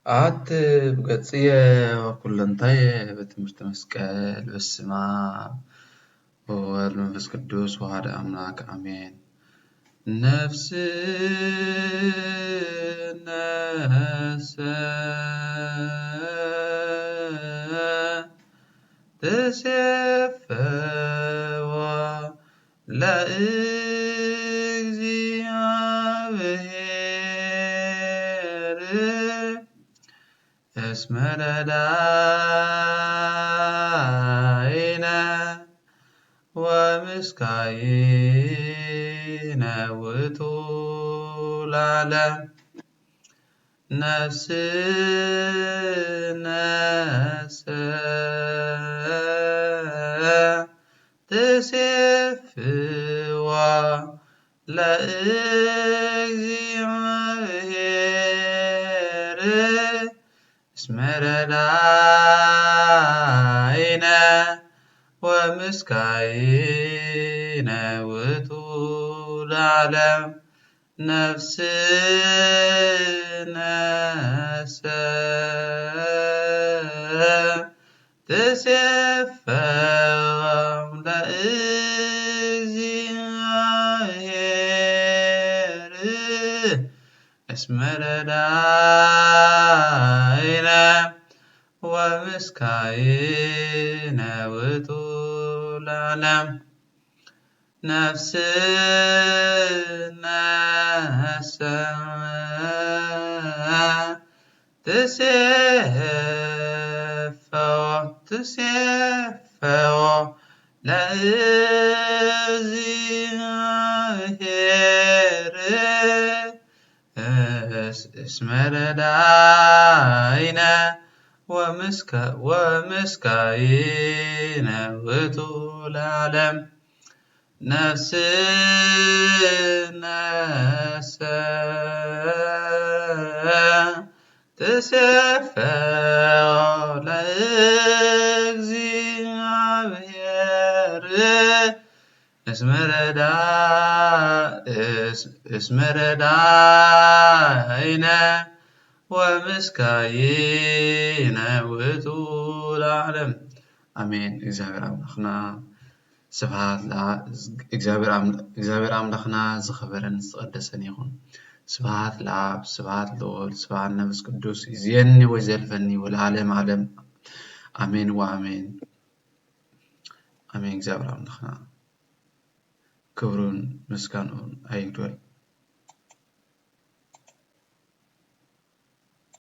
قعدت بقصية وكلنتاي بتمرت مسكال بالسماء والمنفس قدوس وهذا أملاك آمين. نفس تسفوا لا اسمر داينا ومسكاينا وطول على نفس تسفوا لا اسمر داينا ومسكاينا وطول على نفس تسفى لإزيائر اسمر داينا ومسكاينا وطول على نفس تسفوا لإزيائر اسمر داينا ومسكاينا وطول على نفس تسفى لإزيائر اسمر داينا ومسكاينا وطول على آمين. እግዚአብሔር አምላኽና ስብሐት እግዚአብሔር አምላኽና ዝኸበረን ዝቀደሰን ይኹን። ስብሐት ለአብ ስብሐት ለወልድ ስብሐት ለመንፈስ ቅዱስ ይእዜኒ ወይዘልፈኒ ወለዓለመ ዓለም አሜን ወአሜን አሜን። እግዚአብሔር አምላኽና ክብሩን ምስጋናውን አይግደል።